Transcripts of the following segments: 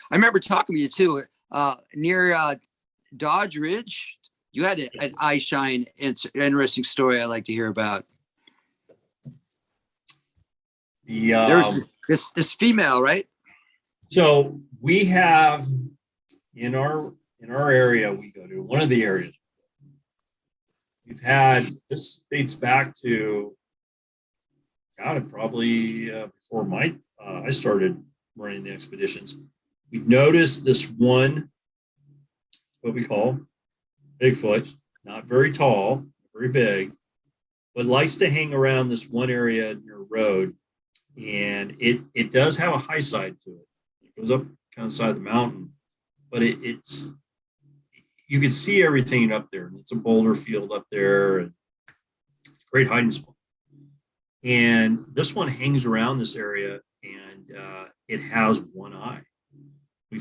I remember talking to you too, near Dodge Ridge. You had an eye shine. It's an interesting story I like to hear about. There's this female, right? So we have in our area we go to, one of the areas we've had, this dates back to probably before I started running the expeditions. We noticed this one, what we call Bigfoot, not very tall, very big, but likes to hang around this one area near a road. And it does have a high side to it. It goes up kind of side of the mountain, but it's you can see everything up there. It's a boulder field up there, and it's a great hiding spot. And this one hangs around this area, and it has one eye. We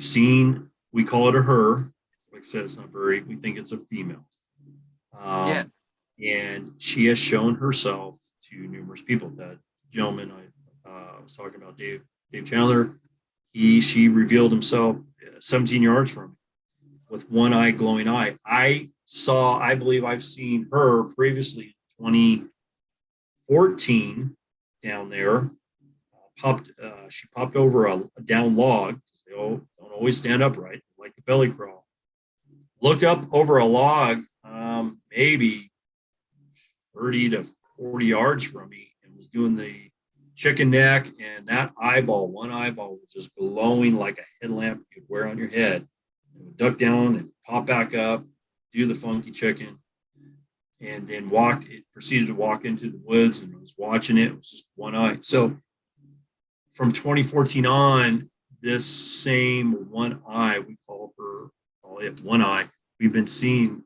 call it a her. Like I said, it's not very. We think it's a female. And she has shown herself to numerous people. That gentleman I was talking about, Dave Chandler, she revealed himself 17 yards from me with one eye, glowing eye. I believe I've seen her previously in 2014 down there. She popped over a down log. They don't always stand upright, like the belly crawl. Looked up over a log, maybe 30 to 40 yards from me, and was doing the chicken neck, and that one eyeball was just glowing like a headlamp you'd wear on your head. It would duck down and pop back up, do the funky chicken, and then proceeded to walk into the woods, and I was watching it. It was just one eye. So from 2014 on, this same one eye, we call it one eye, we've been seeing,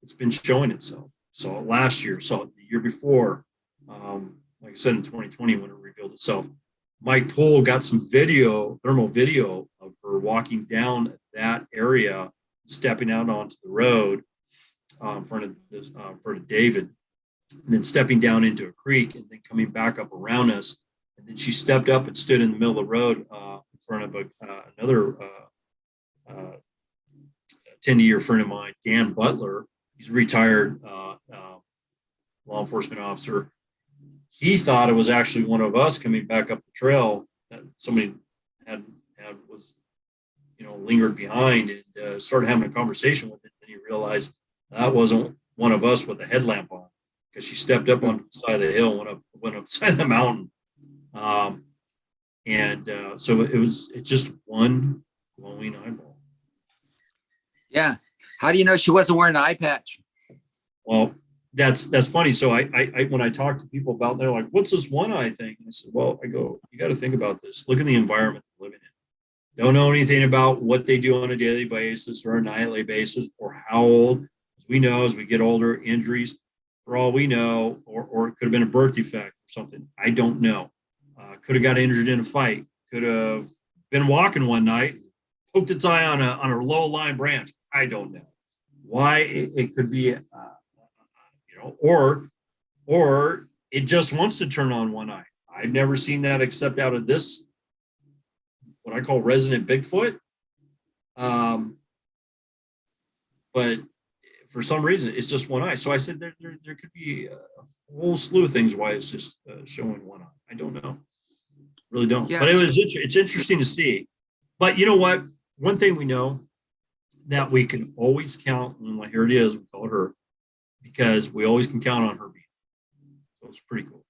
it's been showing itself. Saw it last year, saw it the year before. Like I said, in 2020, when it revealed itself. Mike Poole got some thermal video of her walking down that area, stepping out onto the road in front of David, and then stepping down into a creek, and then coming back up around us. And then she stepped up and stood in the middle of the road in front of another 10-year friend of mine, Dan Butler. He's a retired law enforcement officer. He thought it was actually one of us coming back up the trail that somebody was lingered behind, and started having a conversation with it. And he realized that wasn't one of us with a headlamp on, because she stepped up on the side of the hill, went up side of the mountain. So it's just one glowing eyeball. Yeah. How do you know she wasn't wearing an eye patch? Well, that's funny. So I when I talk to people about, they're like, what's this one eye thing? And I said, well, you got to think about this. Look at the environment they're living in. Don't know anything about what they do on a daily basis or a nightly basis, or how old. As we know, as we get older, injuries, for all we know, or it could have been a birth defect or something. I don't know. Could have got injured in a fight. Could have been walking one night, poked its eye on a low-lying branch. I don't know why. It could be, or it just wants to turn on one eye. I've never seen that except out of this, what I call resident Bigfoot. But for some reason, it's just one eye. So I said there could be a whole slew of things why it's just showing one eye. I don't know. Really don't. Yeah. But it's interesting to see. But you know what? One thing we know that we can always count, and here it is, we call it her, because we always can count on her being. So it's pretty cool.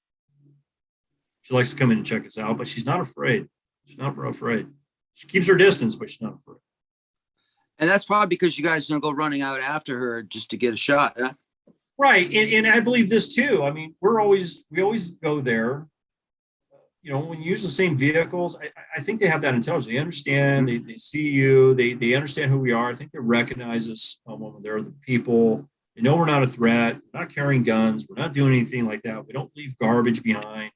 She likes to come in and check us out, but she's not afraid. She's not afraid. She keeps her distance, but she's not afraid. And that's probably because you guys don't go running out after her just to get a shot, huh? Right. And I believe this too. I mean, we always go there. When you use the same vehicles, I think they have that intelligence. They understand, they see you, they understand who we are. I think they recognize us when they're the people. They know we're not a threat. We're not carrying guns. We're not doing anything like that. We don't leave garbage behind.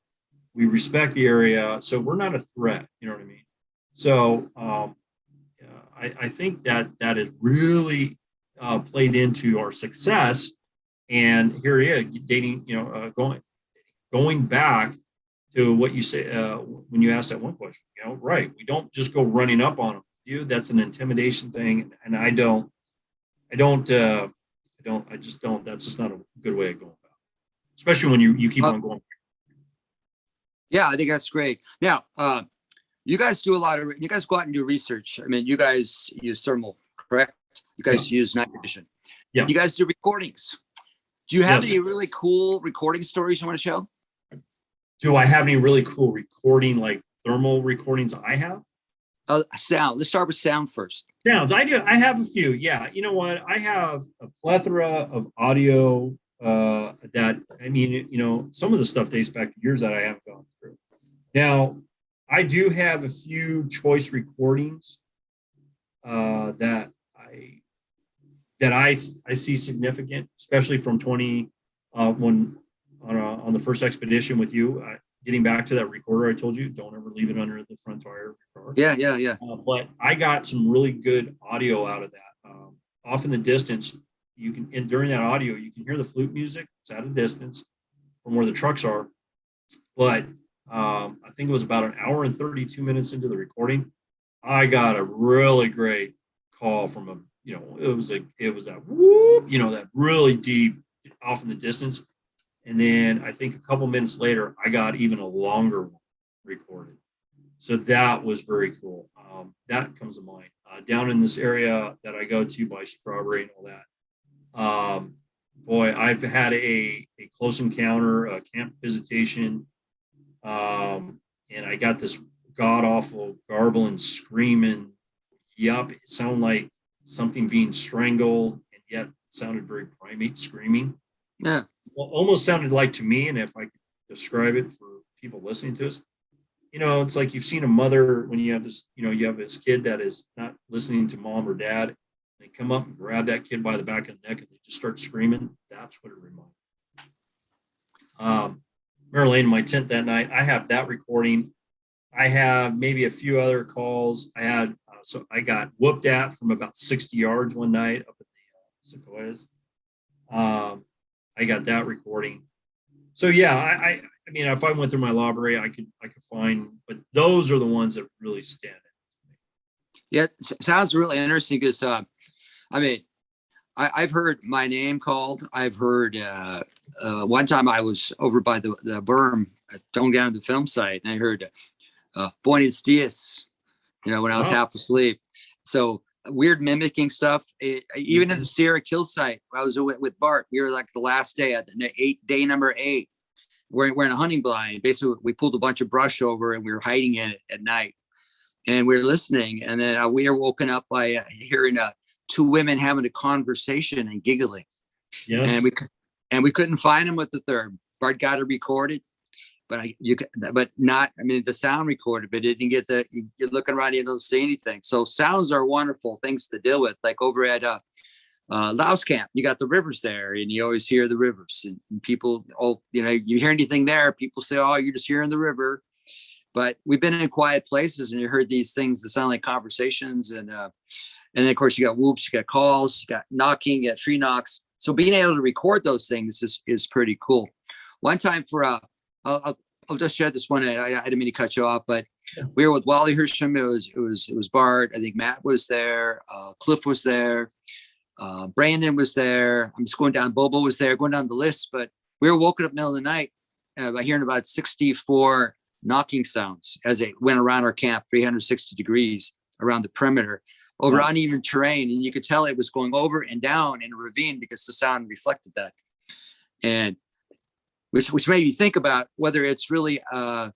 We respect the area. So we're not a threat. You know what I mean? So I think that has really played into our success. And here he is, dating, going back to what you say when you ask that one question, right? We don't just go running up on them, dude, that's an intimidation thing. And I just don't, that's just not a good way of going about it. Especially when you keep on going. Yeah, I think that's great. Now, you guys go out and do research. I mean, you guys use thermal, correct? You guys use night vision. Yeah. You guys do recordings. Do you have Yes. any really cool recording stories you want to show? Do I have any really cool recording, like thermal recordings I have? Sound. Let's start with sound first. Sounds. I do. I have a few. Yeah. You know what? I have a plethora of audio that, I mean, you know, some of the stuff dates back to years that I haven't gone through. Now, I do have a few choice recordings that I see significant, especially from 20 when on the first expedition with you. Getting back to that recorder I told you, don't ever leave it under the front tire of your car. Yeah. But I got some really good audio out of that. Off in the distance, you can, and during that audio, you can hear the flute music. It's at a distance from where the trucks are. But I think it was about an hour and 32 minutes into the recording, I got a really great call from a, you know, it was that whoop, you know, that really deep off in the distance. And then I think a couple minutes later, I got even a longer one recorded. So that was very cool. That comes to mind. Down in this area that I go to by Strawberry and all that. Boy, I've had a close encounter, a camp visitation. And I got this god-awful garbling, screaming. Yup, it sounded like something being strangled, and yet it sounded very primate screaming. Yeah. Well, almost sounded like to me, and if I could describe it for people listening to us, you know, it's like you've seen a mother when you have this, you know, you have this kid that is not listening to mom or dad. They come up and grab that kid by the back of the neck and they just start screaming. That's what it reminds me. Mary Lane in my tent that night, I have that recording. I have maybe a few other calls. I had, so I got whooped at from about 60 yards one night up at the Sequoias. I got that recording. So yeah, I mean, if I went through my library, I could find, but those are the ones that really stand out. Yeah, it sounds really interesting because I mean, I've heard my name called. I've heard one time I was over by the berm going down to the film site, and I heard Buenos dias, you know, when I was half asleep. So weird mimicking stuff. Even in the Sierra Kill site, I was with Bart. We were like the last day at day number 8. We're in a hunting blind. Basically, we pulled a bunch of brush over and we were hiding in it at night. And we were listening. And then we were woken up by hearing 2 women having a conversation and giggling. Yes. And we couldn't find them with the third. Bart got it recorded, but the sound recorded, but it didn't get you're looking around, you don't see anything. So sounds are wonderful things to deal with. Like over at Laos Camp, you got the rivers there, and you always hear the rivers. And people, you know, you hear anything there, people say, "Oh, you're just hearing the river." But we've been in quiet places, and you heard these things that sound like conversations, and then of course you got whoops, you got calls, you got knocking, you got tree knocks. So being able to record those things is pretty cool. One time for I'll just share this one. I didn't mean to cut you off, but we were with Wally Hirschman. It was Bart. I think Matt was there. Cliff was there. Brandon was there. I'm just going down. Bobo was there. Going down the list, but we were woken up in the middle of the night by hearing about 64 knocking sounds as it went around our camp, 360 degrees around the perimeter over uneven terrain, and you could tell it was going over and down in a ravine because the sound reflected that, and which made you think about whether it's really a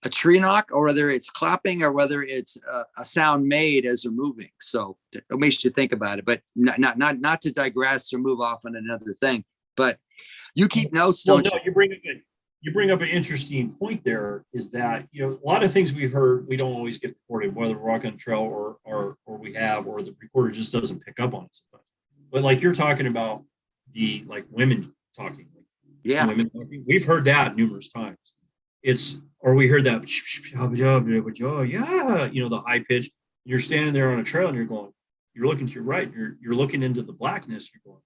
tree knock or whether it's clapping or whether it's a sound made as they're moving. So it makes you think about it, but not to digress or move off on another thing. But you keep notes, don't you? You bring up an interesting point there, is that, you know, a lot of things we've heard, we don't always get recorded, whether we're walking on trail or we have, or the recorder just doesn't pick up on it sometimes. But like you're talking about the, like, women talking. Yeah. Women talking. We've heard that numerous times. Or we heard that, yeah, you know, the high pitch. You're standing there on a trail and you're looking to your right, you're looking into the blackness. You're going,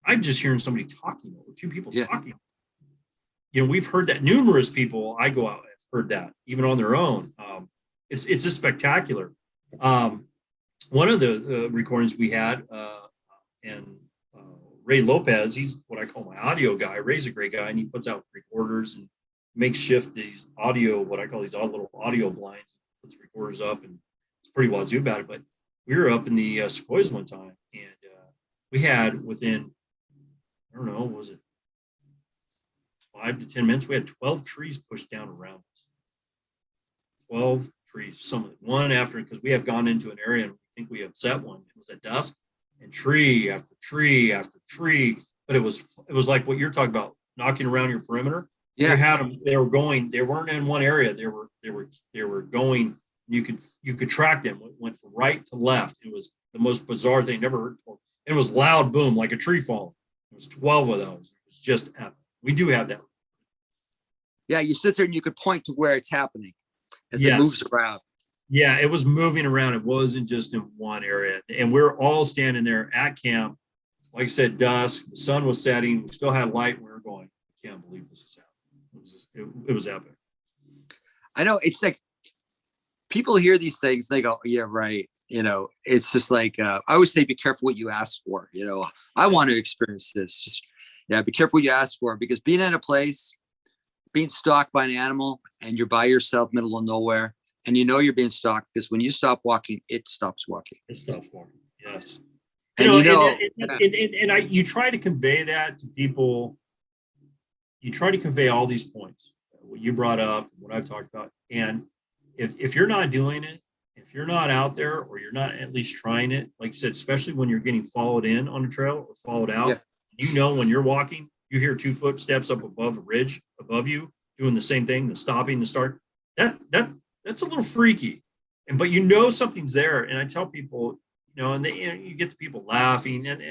I'm just hearing somebody talking, or 2 people talking. You know, we've heard that. Numerous people I go out have heard that, even on their own. It's just spectacular. One of the recordings we had, and Ray Lopez, he's what I call my audio guy. Ray's a great guy, and he puts out recorders and makeshift these audio, what I call these little audio blinds, puts recorders up, and it's pretty wazoo about it. But we were up in the Sequoias one time, and we had within, I don't know, was it 5 to 10 minutes, we had 12 trees pushed down around us. 12 trees, one after, because we have gone into an area and we think we upset one. It was at dusk, and tree after tree after tree. But it was like what you're talking about, knocking around your perimeter. Yeah. You had them, they weren't in one area. They were going, you could track them. It went from right to left. It was the most bizarre thing never heard before. It was loud boom, like a tree falling. It was 12 of those. It was just epic. We do have that. Yeah, you sit there and you could point to where it's happening as it moves around. Yeah, it was moving around. It wasn't just in one area. And we're all standing there at camp. Like I said, dusk, the sun was setting. We still had light. We were going, I can't believe this is happening. It was epic. I know. It's like people hear these things. They go, yeah, right. It's just like, I always say, be careful what you ask for. I want to experience this. Just, be careful what you ask for, because being in a place, being stalked by an animal, and you're by yourself, middle of nowhere, and you're being stalked, because when you stop walking, it stops walking. It stops walking. Yes. And you try to convey that to people. You try to convey all these points, what you brought up, what I've talked about. And if you're not doing it, if you're not out there, or you're not at least trying it, like you said, especially when you're getting followed in on a trail or followed out, when you're walking, you hear 2 footsteps up above a ridge above you doing the same thing, the stopping, the start. That's a little freaky. But something's there. And I tell people, and you get the people laughing, and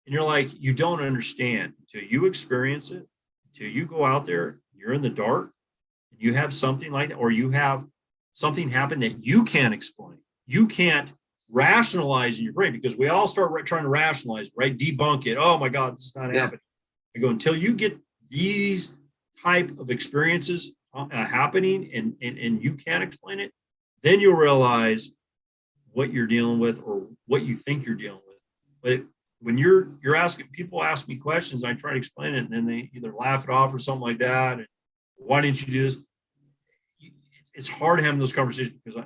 you're like, you don't understand until you experience it, until you go out there, you're in the dark, and you have something like that, or you have something happen that you can't explain. You can't rationalize in your brain, because we all start trying to rationalize, right? Debunk it. Oh my God, this is not happening. I go, until you get these type of experiences happening and you can't explain it, then you'll realize what you're dealing with, or what you think you're dealing with. But when you're asking, people ask me questions, I try to explain it, and then they either laugh it off or something like that. And why didn't you do this? It's hard having those conversations, because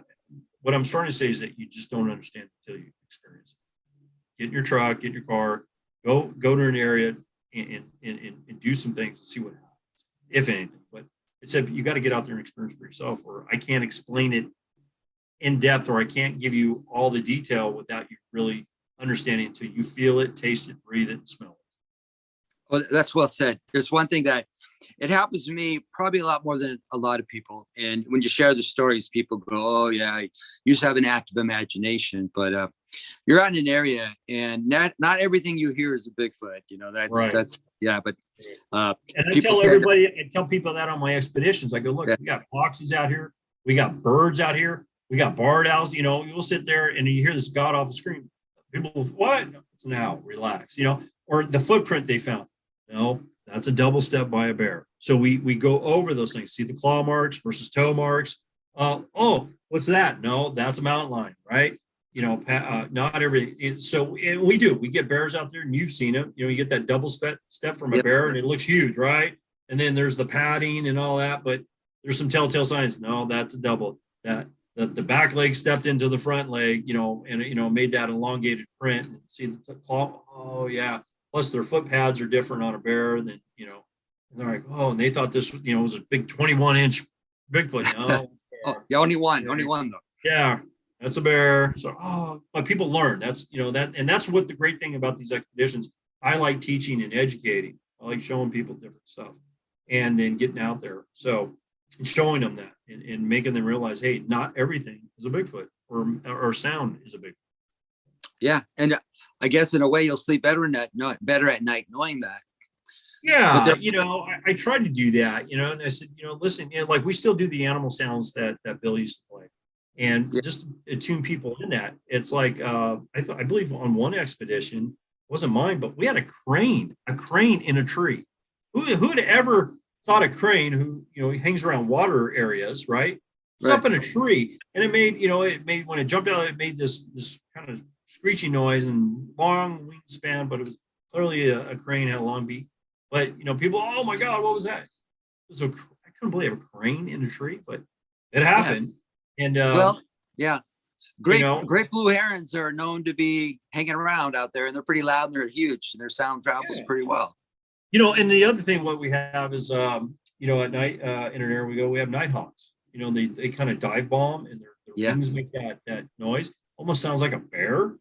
what I'm starting to say is that you just don't understand until you experience it. Get in your truck, get in your car, go to an area and do some things and see what happens, if anything. But it's you got to get out there and experience for yourself, or I can't explain it in depth, or I can't give you all the detail without you really understanding until you feel it, taste it, breathe it, and smell it. Well, that's well said. There's one thing that it happens to me probably a lot more than a lot of people. And when you share the stories, people go, oh yeah, I used to have an active imagination. But you're out in an area, and not everything you hear is a Bigfoot. That's But and I tell people that on my expeditions. I go, look, we got foxes out here, we got birds out here, we got barred owls. You'll sit there and you hear this god awful scream. People, what? It's an owl. Relax. Or the footprint they found. No, that's a double step by a bear. So we go over those things. See the claw marks versus toe marks. Oh, what's that? No, that's a mountain lion, right? Not every. So we do. We get bears out there, and you've seen them. You get that double step from a bear, and it looks huge, right? And then there's the padding and all that, but there's some telltale signs. No, that's a double. That the back leg stepped into the front leg, and made that elongated print. And see the claw. Oh yeah. Plus their foot pads are different on a bear than, and they're like, oh, and they thought this, was a big 21-inch Bigfoot. No. Only one though. Yeah, that's a bear. So, but people learn. That's, and that's what the great thing about these expeditions. I like teaching and educating. I like showing people different stuff, and then getting out there. So, and showing them that, and making them realize, hey, not everything is a Bigfoot, or sound is a Bigfoot. Yeah, and I guess in a way you'll sleep better at night knowing that. Yeah, I tried to do that, and I said, listen, like we still do the animal sounds that Bill used to play, and just attune people in that. It's like I believe on one expedition, it wasn't mine, but we had a crane in a tree. Who'd ever thought a crane who hangs around water areas, right? It was up in a tree, and it made when it jumped out, it made this kind of screeching noise and long wingspan, but it was clearly a crane, had a long beak. But people, oh my God, what was that? It was I couldn't believe a crane in a tree, but it happened. Yeah. And yeah. Great blue herons are known to be hanging around out there, and they're pretty loud and they're huge, and their sound travels pretty well. And the other thing what we have is at night in an area we have nighthawks. They kind of dive bomb, and their wings make that noise. Almost sounds like a bear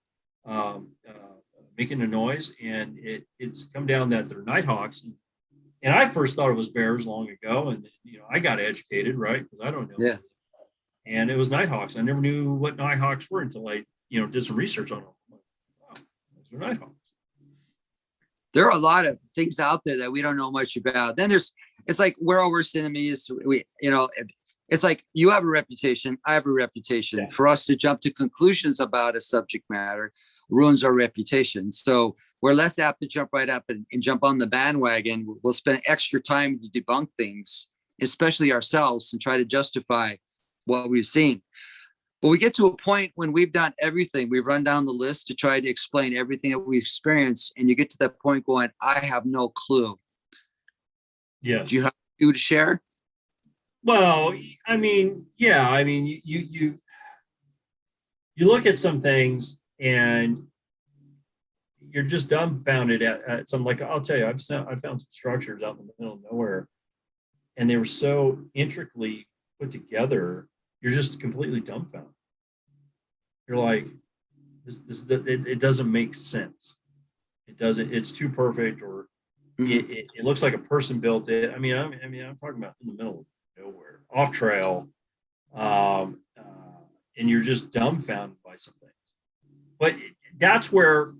making a noise, and it's come down that they're nighthawks. And I first thought it was bears long ago, and I got educated, right? Because I don't know. Yeah. And it was nighthawks. I never knew what nighthawks were until I did some research on them. I'm like, wow, those are nighthawks. There are a lot of things out there that we don't know much about. Then it's like we're our worst enemies. It's like you have a reputation, I have a reputation. Yeah. For us to jump to conclusions about a subject matter ruins our reputation. So we're less apt to jump right up and jump on the bandwagon. We'll spend extra time to debunk things, especially ourselves, and try to justify what we've seen. But we get to a point when we've done everything. We've run down the list to try to explain everything that we've experienced. And you get to that point going, I have no clue. Yes. Do you have to share? Well, you look at some things and you're just dumbfounded at some, like, I'll tell you, I found some structures out in the middle of nowhere, and they were so intricately put together, you're just completely dumbfounded. You're like, it doesn't make sense. It doesn't, it's too perfect, or it looks like a person built it. I'm talking about in the middle of nowhere, off trail, and you're just dumbfounded by some things. But that's where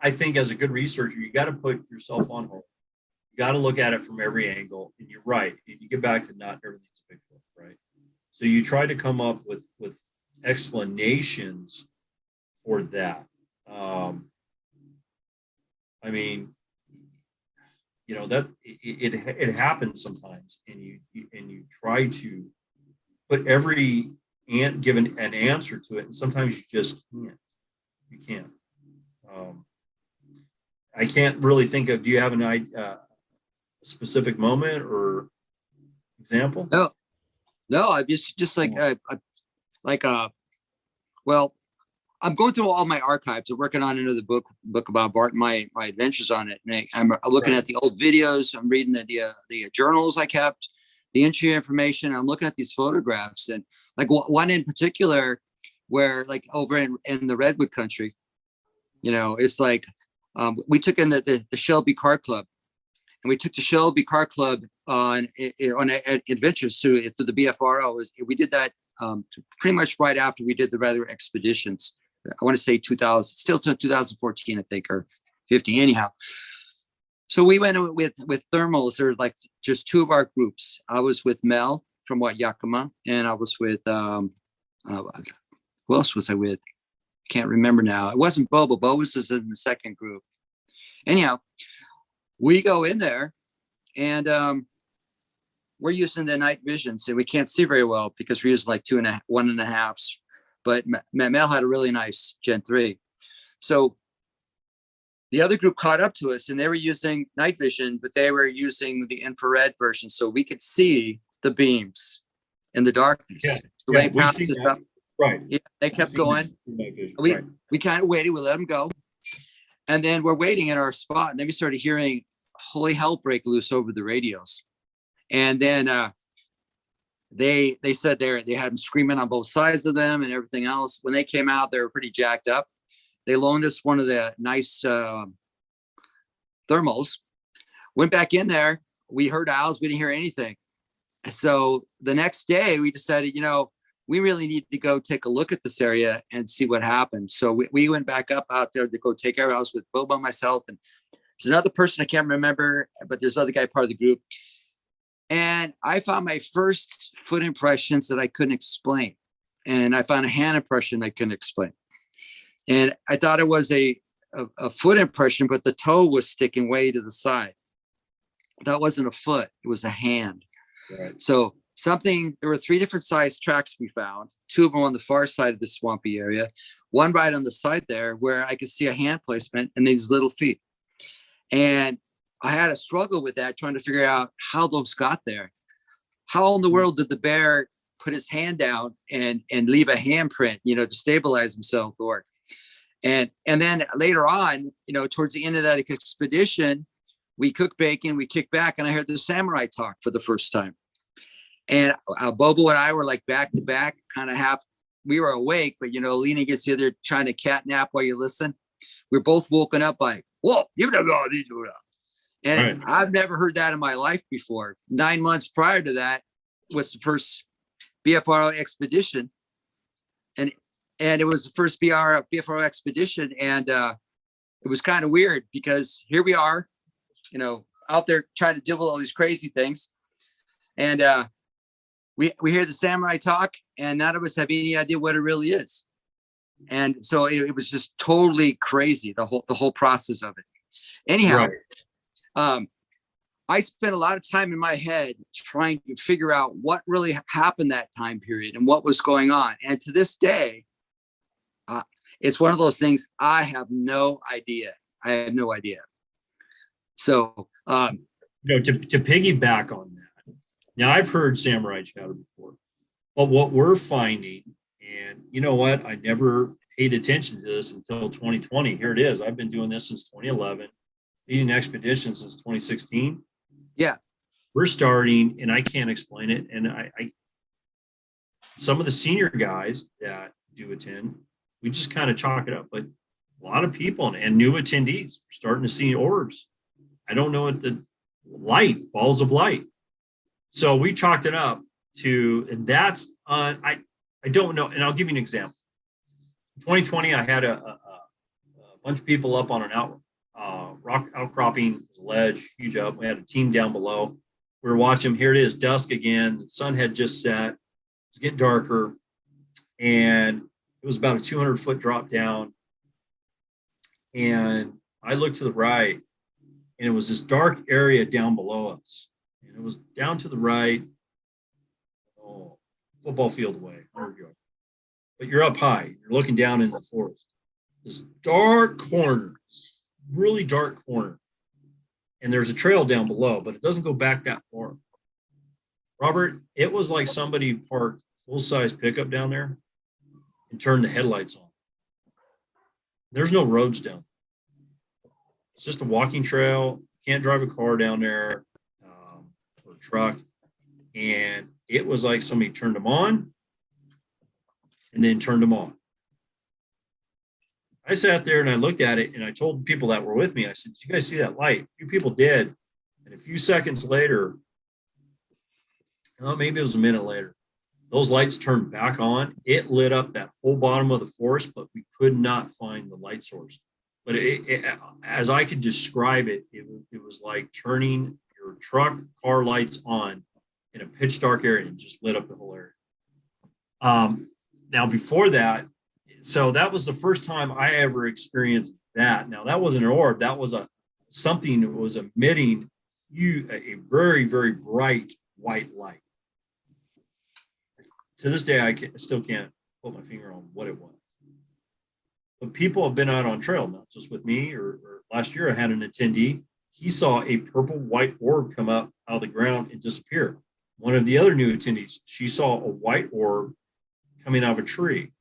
I think as a good researcher, you got to put yourself on hold. You got to look at it from every angle. And you're right. You get back to not everything's Bigfoot, right? So you try to come up with explanations for that. That it happens sometimes, and you try to put give an answer to it, and sometimes you just can't. You can't. I can't really think of. Do you have a specific moment or example? No. I just well, I'm going through all my archives. I'm working on another book about Bart and my adventures on it. And I'm looking at the old videos. I'm reading the journals I kept, the entry information. I'm looking at these photographs, and like one in particular where, like, over in the Redwood country, it's like we took in the Shelby Car Club, and we took the Shelby Car Club on adventures through the BFRO. We did that pretty much right after we did the weather expeditions. I want to say 2014, I think, or 50 anyhow. So we went with thermals. There were like just two of our groups. I was with Mel from Yakima, and I was with who else was I with? Can't remember now. It wasn't Bo, but Bo was just in the second group. Anyhow, we go in there, and we're using the night vision, so we can't see very well because we're using like 1.5s. But Mel had a really nice Gen 3. So the other group caught up to us, and they were using night vision, but they were using the infrared version, so we could see the beams in the darkness. Yeah, so they passed us up. Right. Yeah, they kept going. We kind of waited. We let them go, and then we're waiting in our spot, and then we started hearing holy hell break loose over the radios, and then they said they had them screaming on both sides of them and everything else. When they came out, they were pretty jacked up. They loaned us one of the nice thermals. Went back in there. We heard owls. We didn't hear anything. So the next day, we decided, we really need to go take a look at this area and see what happened. So we went back up out there to go take care of it. I was with Bobo, myself, and there's another person I can't remember, but there's another guy part of the group. And I found my first foot impressions that I couldn't explain. And I found a hand impression I couldn't explain. And I thought it was a foot impression, but the toe was sticking way to the side. That wasn't a foot, it was a hand. Right. So there were 3 different size tracks we found. 2 of them on the far side of the swampy area, one right on the side there where I could see a hand placement and these little feet. And I had a struggle with that, trying to figure out how those got there. How in the world did the bear put his hand down and leave a handprint, to stabilize himself? And then later on, towards the end of that expedition, we cooked bacon, we kicked back, and I heard the samurai talk for the first time. And Bobo and I were like back to back, kind of half. We were awake, but leaning against the other, trying to cat nap while you listen. We're both woken up by, whoa, and Right. I've never heard that in my life before. 9 months prior to that was the first BFRO expedition, and it was the first BFRO expedition, and it was kind of weird because here we are, out there trying to deal with all these crazy things, and we hear the samurai talk, and none of us have any idea what it really is, and so it was just totally crazy, the whole process of it. Anyhow, Right. I spent a lot of time in my head trying to figure out what really happened that time period and what was going on. And to this day, it's one of those things I have no idea. I have no idea. So, to piggyback on that. Now, I've heard samurai chatter before, but what we're finding, and you know what? I never paid attention to this until 2020. Here it is. I've been doing this since 2011, leading expeditions since 2016. Yeah. We're starting, and I can't explain it. And I some of the senior guys that do attend, we just kind of chalk it up. But a lot of people and new attendees are starting to see orbs. I don't know what the balls of light. So we chalked it up to, and that's I don't know. And I'll give you an example. In 2020, I had a bunch of people up on an rock outcropping, ledge, huge up. We had a team down below. We were watching. Here it is, dusk again. The sun had just set. It was getting darker, and it was about a 200-foot drop down. And I looked to the right, and it was this dark area down below us. And it was down to the right, football field away, 100 yards. But you're up high. You're looking down in the forest. This dark corner, really dark corner. And there's a trail down below, but it doesn't go back that far. Robert, it was like somebody parked full-size pickup down there and turned the headlights on. There's no roads down. It's just a walking trail. Can't drive a car down there or a truck. And it was like somebody turned them on and then turned them on. I sat there and I looked at it and I told people that were with me, I said, "Did you guys see that light?" A few people did. And a few seconds later, maybe it was a minute later, those lights turned back on. It lit up that whole bottom of the forest, but we could not find the light source. But as I could describe it, it was like turning your car lights on in a pitch dark area and just lit up the whole area. Now, before that, so that was the first time I ever experienced that. Now, that wasn't an orb. That was something that was emitting a very, very bright white light. To this day, I still can't put my finger on what it was. But people have been out on trail, not just with me. Or last year, I had an attendee. He saw a purple-white orb come up out of the ground and disappear. One of the other new attendees, she saw a white orb coming out of a tree.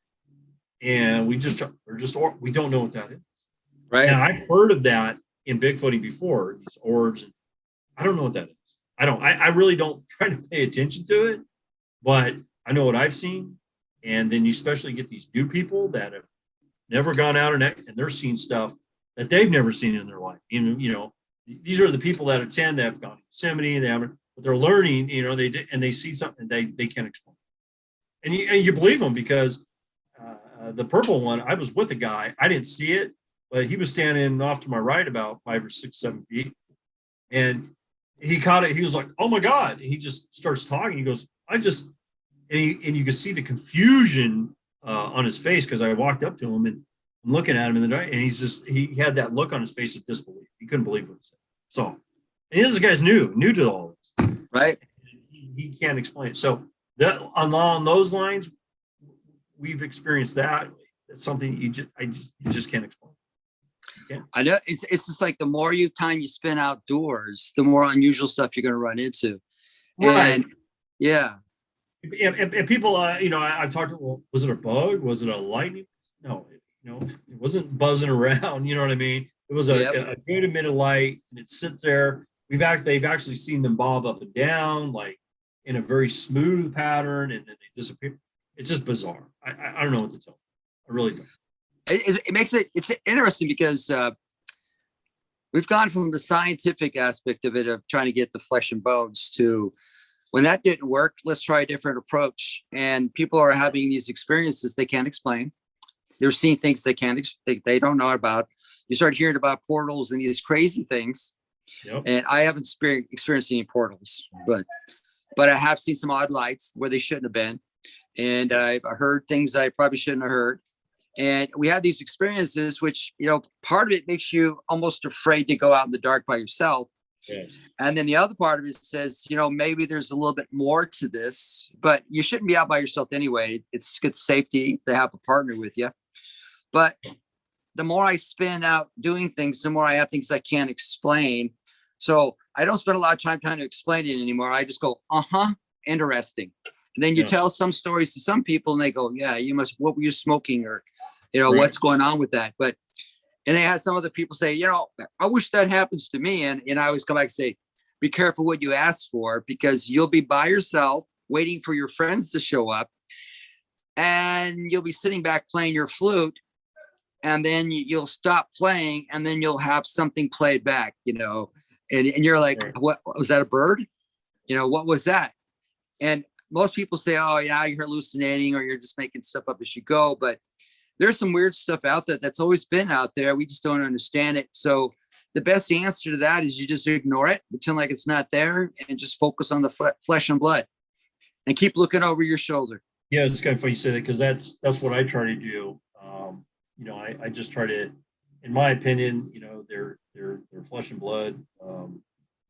And we don't know what that is. Right. And I've heard of that in Bigfooting before, these orbs. And I don't know what that is. I really don't try to pay attention to it, but I know what I've seen. And then you especially get these new people that have never gone out and they're seeing stuff that they've never seen in their life. These are the people that attend that have gone to Yosemite, but they're learning, they see something they can't explain. And you believe them because the purple one, I was with a guy. I didn't see it, but he was standing off to my right about 5 or 6, 7 feet. And he caught it. He was like, "Oh my God." And he just starts talking. He goes, and you can see the confusion on his face because I walked up to him and I'm looking at him in the dark, and he had that look on his face of disbelief. He couldn't believe what he said. So, and this guy's new to all this. Right. he can't explain it. So that along those lines, we've experienced that. It's something you just can't explain. I know it's just like the more time you spend outdoors, the more unusual stuff you're going to run into. Right. And yeah. And people, I've talked to, well, was it a bug? Was it a lightning? No, it wasn't buzzing around. You know what I mean? It was a good emitted light, and it sits there. They've actually seen them bob up and down, like in a very smooth pattern, and then they disappear. It's just bizarre. I don't know what to tell you. I really don't. It makes it's interesting because we've gone from the scientific aspect of it, of trying to get the flesh and bones, to when that didn't work, let's try a different approach. And people are having these experiences they can't explain. They're seeing things they don't know about. You start hearing about portals and these crazy things. Yep. And I haven't experienced any portals, but I have seen some odd lights where they shouldn't have been. And I've heard things I probably shouldn't have heard. And we have these experiences, which, part of it makes you almost afraid to go out in the dark by yourself. Yes. And then the other part of it says, maybe there's a little bit more to this, but you shouldn't be out by yourself anyway. It's good safety to have a partner with you. But the more I spend out doing things, the more I have things I can't explain. So I don't spend a lot of time trying to explain it anymore. I just go, interesting. And then you tell some stories to some people and they go, yeah, what were you smoking? Or, right. What's going on with that? And they had some other people say, I wish that happens to me. And I always come back and say, be careful what you ask for, because you'll be by yourself waiting for your friends to show up, and you'll be sitting back playing your flute, and then you'll stop playing, and then you'll have something played back, and you're like, what was that, a bird? What was that? And most people say, oh yeah, you're hallucinating, or you're just making stuff up as you go. But there's some weird stuff out there that's always been out there. We just don't understand it. So the best answer to that is you just ignore it, pretend like it's not there, and just focus on the flesh and blood, and keep looking over your shoulder. Yeah, it's kind of funny you say that, because that's what I try to do. I just try to, in my opinion, they're flesh and blood,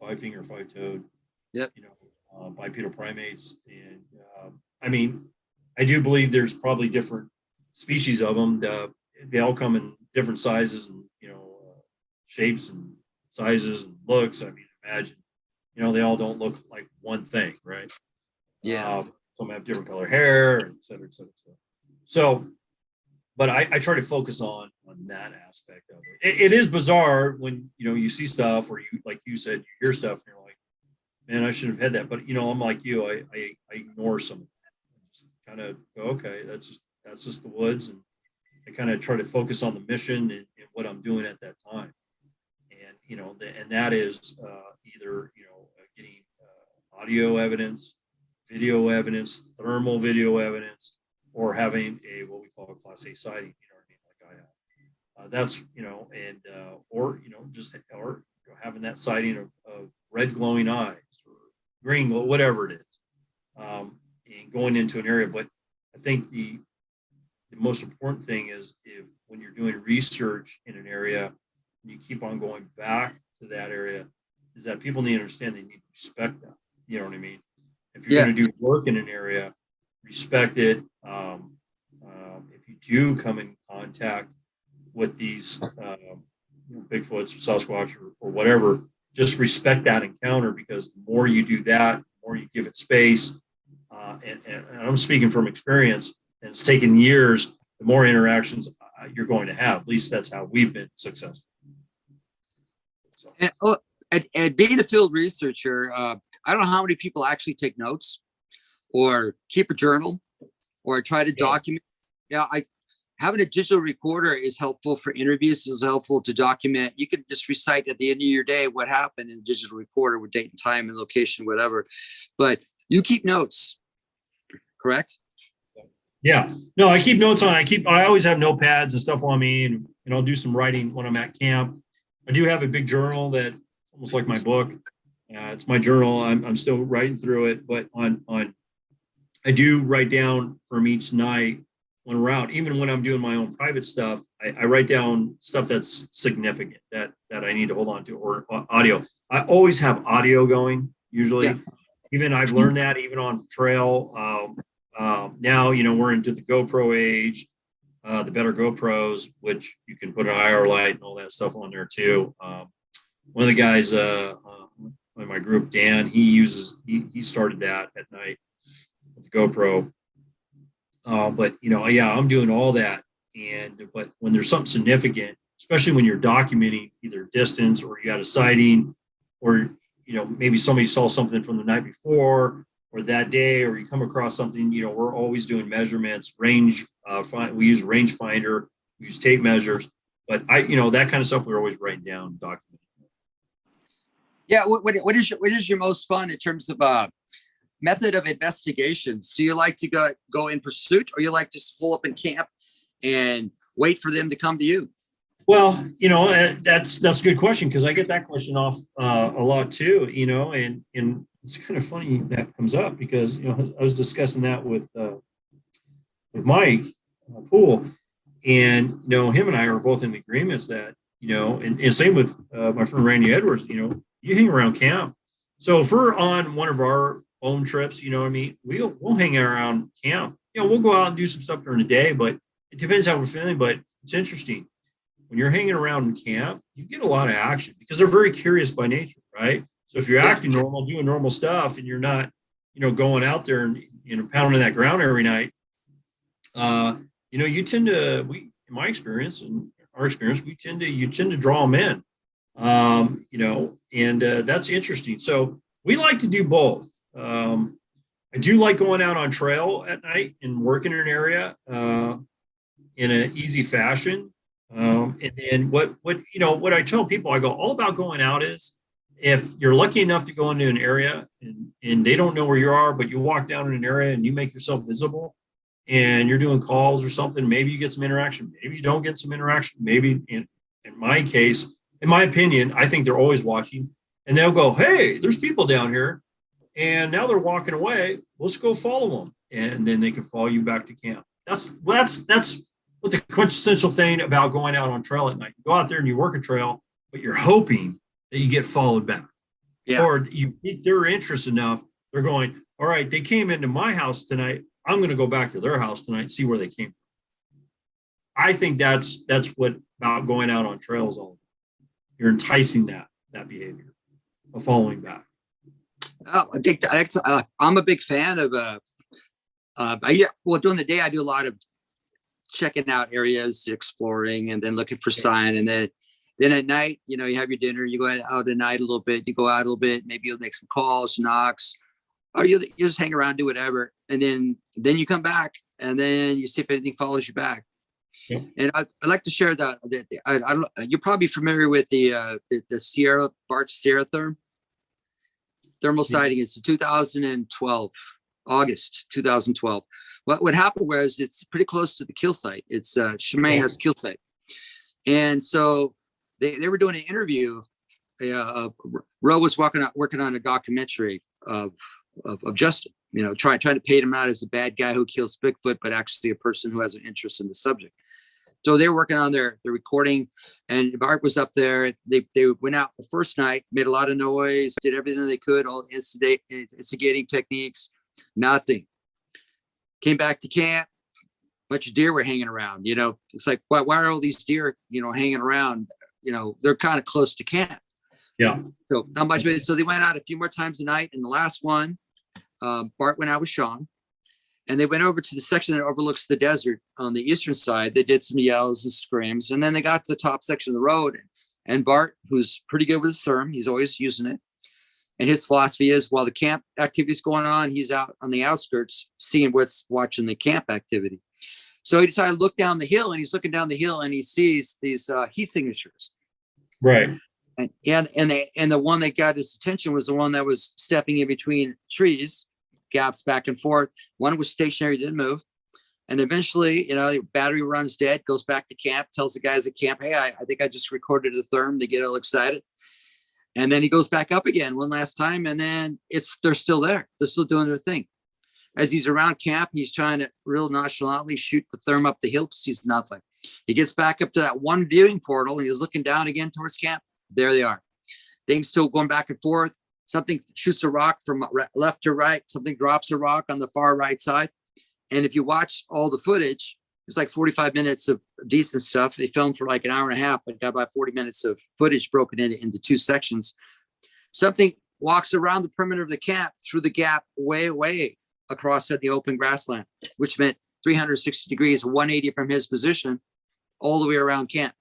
5-finger, 5-toed. Yep. Bipedal primates, and I do believe there's probably different species of them. They all come in different sizes and shapes and sizes and looks. Imagine they all don't look like one thing, right? Yeah. Some have different color hair, et cetera, et cetera, et cetera. So, but I try to focus on that aspect of it. It is bizarre when you see stuff, or like you said, you hear stuff and you're like, man, I should have had that. But I'm like you, I ignore some of that. I just kind of go, okay, that's just the woods, and I kind of try to focus on the mission and what I'm doing at that time. And and that is either getting audio evidence, video evidence, thermal video evidence, or having what we call a Class A sighting. Like I have. That's or having that sighting of red glowing eyes, or green glow, whatever it is, and going into an area. But I think the most important thing is, when you're doing research in an area and you keep on going back to that area, is that people need to understand they need to respect that. You know what I mean? If you're going to do work in an area, respect it. If you do come in contact with these Bigfoots or Sasquatch or whatever, just respect that encounter, because the more you do that, the more you give it space. And I'm speaking from experience, and it's taken years, the more interactions you're going to have. At least that's how we've been successful. So. And being a field researcher, I don't know how many people actually take notes or keep a journal or try to document. Yeah, having a digital recorder is helpful for interviews. It's helpful to document. You can just recite at the end of your day what happened in a digital recorder with date and time and location, whatever. But you keep notes, correct? Yeah. No, I keep notes on. I always have notepads and stuff on me, and I'll do some writing when I'm at camp. I do have a big journal that almost like my book. It's my journal. I'm still writing through it, but I do write down from each night when we're out. Even when I'm doing my own private stuff, I write down stuff that's significant that I need to hold on to, or audio. I always have audio going usually. even I've learned that even on trail. Now, we're into the GoPro age, the better GoPros, which you can put an IR light and all that stuff on there too. One of the guys in my group, Dan, he started that at night with the GoPro. But I'm doing all that. But when there's something significant, especially when you're documenting either distance or you got a sighting, or maybe somebody saw something from the night before or that day, or you come across something, we're always doing measurements, range. We use rangefinder, we use tape measures, but that kind of stuff we're always writing down, documenting. Yeah. What is your most fun in terms of method of investigations? Do you like to go in pursuit, or you like to pull up in camp and wait for them to come to you? Well, that's a good question, because I get that question off a lot too, and it's kind of funny that comes up, because I was discussing that with Mike Poole, and him and I are both in agreements that and same with my friend Randy Edwards. You hang around camp. So if we're on one of our own trips, we'll hang around camp. We'll go out and do some stuff during the day, but it depends how we're feeling. But it's interesting. When you're hanging around in camp, you get a lot of action, because they're very curious by nature, right? So if you're acting normal, doing normal stuff, and you're not, going out there and pounding that ground every night, you tend to, in my experience and our experience, you tend to draw them in, and that's interesting. So we like to do both. I do like going out on trail at night and working in an area in an easy fashion. And then what I tell people, I go, all about going out is, if you're lucky enough to go into an area and they don't know where you are, but you walk down in an area and you make yourself visible and you're doing calls or something, maybe you get some interaction, maybe you don't get some interaction. Maybe in my case, in my opinion, I think they're always watching, and they'll go, hey, there's people down here, and now they're walking away. Let's go follow them. And then they can follow you back to camp. That's what the quintessential thing about going out on trail at night. You go out there and you work a trail, but you're hoping that you get followed back. Yeah. Or you pique their interest enough, they're going, all right, they came into my house tonight, I'm going to go back to their house tonight and see where they came from. I think that's what about going out on trails all about. You're enticing that behavior of following back. I'm a big fan of during the day I do a lot of checking out areas, exploring, and then looking for sign. And then at night, you have your dinner, you go out at night a little bit, you go out a little bit, maybe you'll make some calls, knocks, or you just hang around, do whatever. And then you come back, and then you see if anything follows you back. Yeah. And I'd like to share that you're probably familiar with the Sierra thermal sighting. It's 2012, August 2012. What happened was, it's pretty close to the kill site. It's Shemay kill site. And so they were doing an interview. Ro was working on a documentary of Justin, trying to paint him out as a bad guy who kills Bigfoot, but actually a person who has an interest in the subject. So they were working on their recording, and Bart was up there. They went out the first night, made a lot of noise, did everything they could, all instigating techniques, nothing. Came back to camp, bunch of deer were hanging around. It's like, why are all these deer, hanging around? They're kind of close to camp. Yeah. So not much. So they went out a few more times a night. And the last one, Bart went out with Sean, and they went over to the section that overlooks the desert on the eastern side. They did some yells and screams, and then they got to the top section of the road. And Bart, who's pretty good with his therm, he's always using it. And his philosophy is, while the camp activity is going on, he's out on the outskirts seeing watching the camp activity. So he decided to look down the hill, and he's looking down the hill, and he sees these heat signatures. Right. And the one that got his attention was the one that was stepping in between trees, gaps back and forth. One was stationary, didn't move. And eventually, the battery runs dead, goes back to camp, tells the guys at camp, hey, I think I just recorded a therm. They get all excited. And then he goes back up again one last time, and then they're still there. They're still doing their thing. As he's around camp, he's trying to real nonchalantly shoot the therm up the hill, sees nothing. He gets back up to that one viewing portal, and he's looking down again towards camp. There they are. Things still going back and forth. something shoots a rock from left to right, something drops a rock on the far right side. And if you watch all the footage, it's like 45 minutes of decent stuff. They filmed for like an hour and a half, but got about 40 minutes of footage broken into two sections. Something walks around the perimeter of the camp through the gap way across at the open grassland, which meant 360 degrees, 180 from his position, all the way around camp.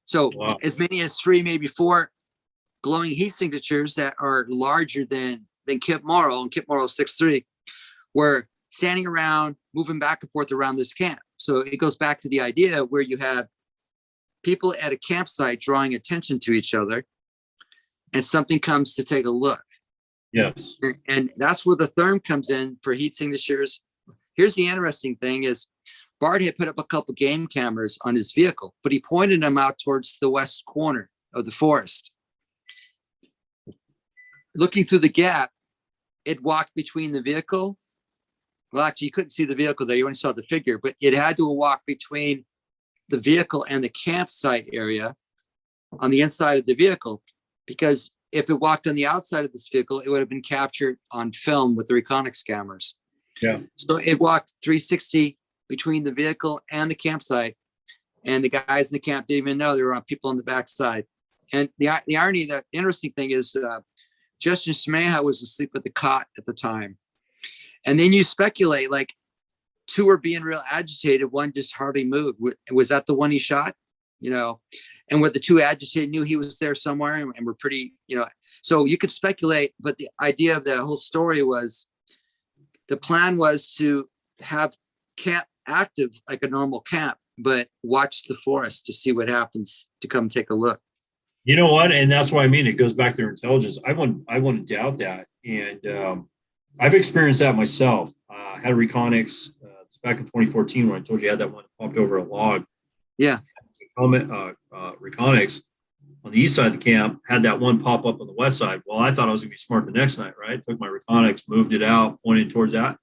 So wow. As many as 3, maybe 4 glowing heat signatures that are larger than Kip Morrow, and Kip Morrow 6'3", were standing around, moving back and forth around this camp. So it goes back to the idea where you have people at a campsite drawing attention to each other, and something comes to take a look. Yes. And that's where the therm comes in for heat signatures. Here's the interesting thing is Bart had put up a couple game cameras on his vehicle, but he pointed them out towards the west corner of the forest. Looking through the gap, it walked between the vehicle. Well, actually, you couldn't see the vehicle there. You only saw the figure, but it had to walk between the vehicle and the campsite area on the inside of the vehicle, because if it walked on the outside of this vehicle, it would have been captured on film with the Reconyx cameras. Yeah. So it walked 360 between the vehicle and the campsite, and the guys in the camp didn't even know there were people on the backside. And the irony, the interesting thing is, Justin Smeha was asleep at the cot at the time. And then you speculate, like 2 were being real agitated, 1 just hardly moved. Was that the one he shot? You know, and what the 2 agitated knew he was there somewhere, and were pretty, you know, so you could speculate, but the idea of the whole story was the plan was to have camp active like a normal camp, but watch the forest to see what happens, to come take a look. You know what? And that's what I mean. It goes back to their intelligence. I wouldn't doubt that. And I've experienced that myself. I had a Reconyx back in 2014 when I told you I had that one that popped over a log. Yeah. Reconyx on the east side of the camp had that one pop up on the west side. Well, I thought I was going to be smart the next night, right? Took my Reconyx, moved it out, pointed towards that.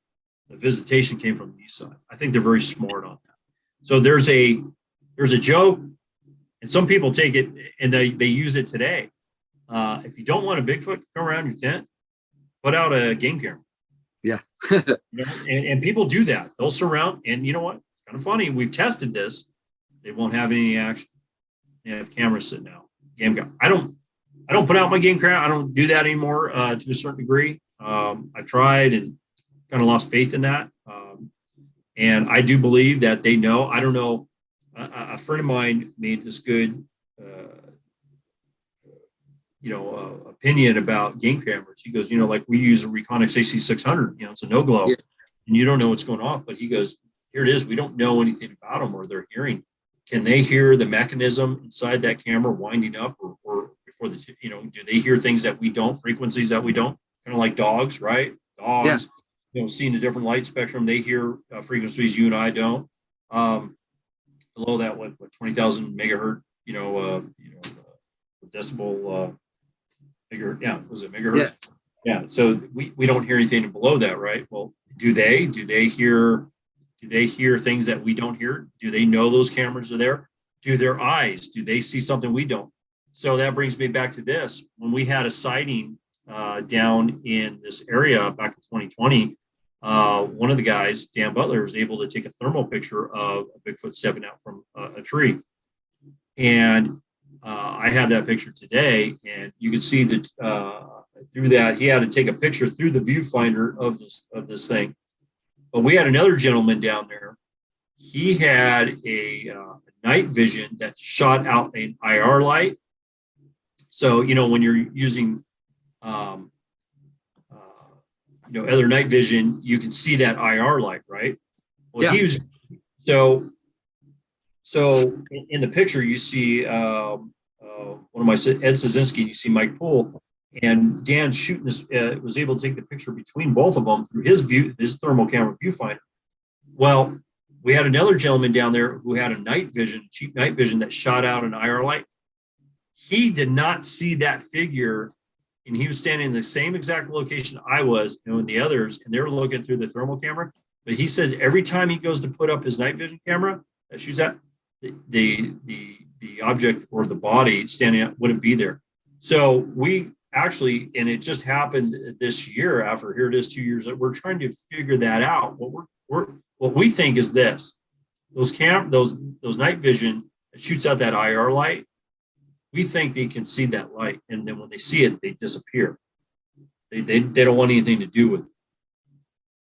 The visitation came from the east side. I think they're very smart on that. So there's a joke, and some people take it and they use it today. If you don't want a Bigfoot to come around your tent, put out a game camera. Yeah. and people do that. They'll surround, and you know what? It's kind of funny. We've tested this. They won't have any action. They have cameras sitting out. I don't put out my game camera. I don't do that anymore to a certain degree. I've tried and kind of lost faith in that. And I do believe that they know. I don't know. A friend of mine made this good, opinion about game cameras. He goes, like we use a Reconyx AC600. It's a no glow, and you don't know what's going on. But he goes, here it is. We don't know anything about them or their hearing. Can they hear the mechanism inside that camera winding up, or before the, do they hear things that we don't, frequencies that we don't? Kind of like dogs, right? Dogs, seeing a different light spectrum, they hear frequencies you and I don't. Below that, what 20,000 megahertz, decibel, megahertz. Yeah, was it megahertz? Yeah. So we don't hear anything below that, right? Well, do they hear things that we don't hear? Do they know those cameras are there? Do their eyes, do they see something we don't? So that brings me back to this. When we had a sighting down in this area back in 2020, one of the guys, Dan Butler, was able to take a thermal picture of a Bigfoot stepping out from a tree. And I have that picture today, and you can see that through that, he had to take a picture through the viewfinder of this thing. But we had another gentleman down there. He had a night vision that shot out an IR light. So, when you're using, other night vision, you can see that IR light, right? Well, he was, so in the picture, you see one of my Ed Szynski, you see Mike Poole, and Dan shooting this, was able to take the picture between both of them through his thermal camera viewfinder. Well, we had another gentleman down there who had a cheap night vision that shot out an IR light. He did not see that figure, and he was standing in the same exact location I was, and the others, and they were looking through the thermal camera. But he says every time he goes to put up his night vision camera that shoots at the object or the body standing out wouldn't be there. So we actually, and it just happened this year after, here it is 2 years, that we're trying to figure that out. What we think is this: those night vision that shoots out that IR light, we think they can see that light, and then when they see it, they disappear. They don't want anything to do with it.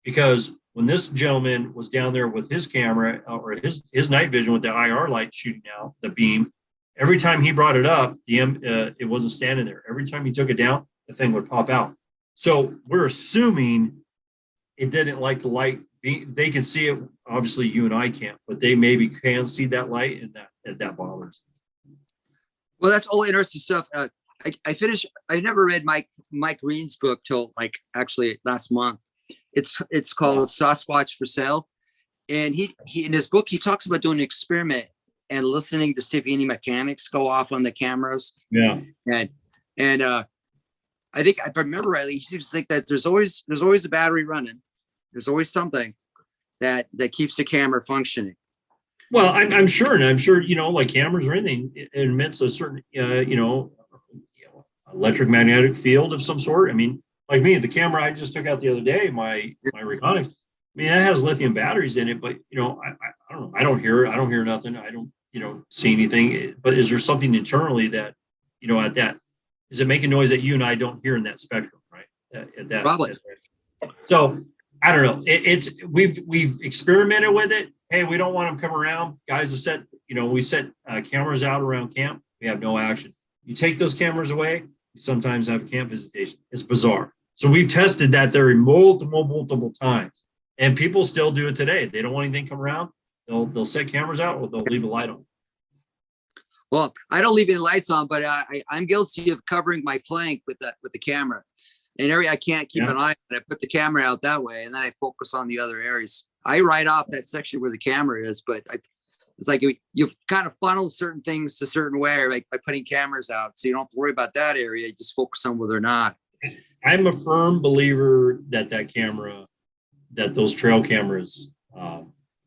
Because when this gentleman was down there with his camera or his night vision with the IR light shooting out the beam, every time he brought it up, it wasn't standing there. Every time he took it down, the thing would pop out. So we're assuming it didn't like the light. They can see it. Obviously, you and I can't, but they maybe can see that light, and that bothers them. Well, that's all interesting stuff. I never read Mike Green's book till like actually last month. It's called Sasquatch for Sale. And he in his book, he talks about doing an experiment and listening to see if any mechanics go off on the cameras. Yeah. And I think if I remember rightly, he seems to think that there's always a battery running. There's always something that keeps the camera functioning. Well, I'm sure, and I'm sure, like cameras or anything, it emits a certain, electromagnetic field of some sort. I mean, like me, the camera I just took out the other day, my Reconics, I mean, it has lithium batteries in it, but, I don't know. I don't hear it. I don't hear nothing. I don't, see anything. But is there something internally that, at that, is it making noise that you and I don't hear in that spectrum, right? At that, probably. So I don't know. We've experimented with it. Hey, we don't want them to come around. Guys have set, we set cameras out around camp. We have no action. You take those cameras away, you sometimes have camp visitation. It's bizarre. So we've tested that there multiple times, and people still do it today. They don't want anything to come around. They'll set cameras out, or they'll leave a light on. Well, I don't leave any lights on, but I'm guilty of covering my flank with the camera. An area I can't keep an eye on, I put the camera out that way, and then I focus on the other areas. I write off that section where the camera is, but it's like you've kind of funneled certain things a certain way, like by putting cameras out, so you don't have to worry about that area. You just focus on where they're not. I'm a firm believer that those trail cameras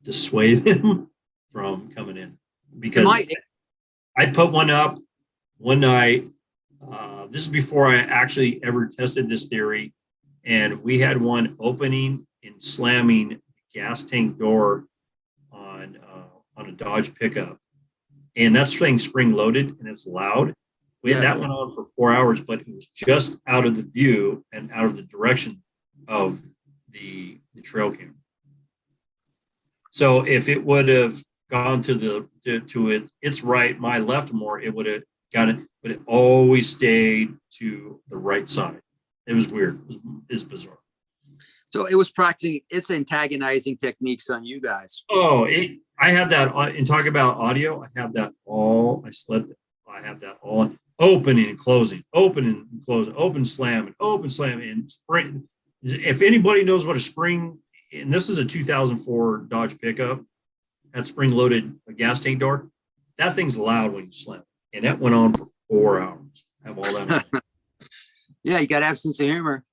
dissuade them from coming in, because I put one up one night. This is before I actually ever tested this theory, and we had one opening and slamming the gas tank door on a Dodge pickup, and that thing spring loaded and it's loud. That went on for 4 hours, but it was just out of the view and out of the direction of the trail camera. So if it would have gone to its right, my left more, it would have got it, but it always stayed to the right side. It was weird. It's bizarre. So it was practicing its antagonizing techniques on you guys. Oh, I have that. And talk about audio. I have that all. I have that all. Opening and closing, opening and closing, open slam and spring. If anybody knows what a spring, and this is a 2004 Dodge pickup, that spring-loaded gas tank door, that thing's loud when you slam. And that went on for 4 hours. I have all that. Yeah, you got absence of humor.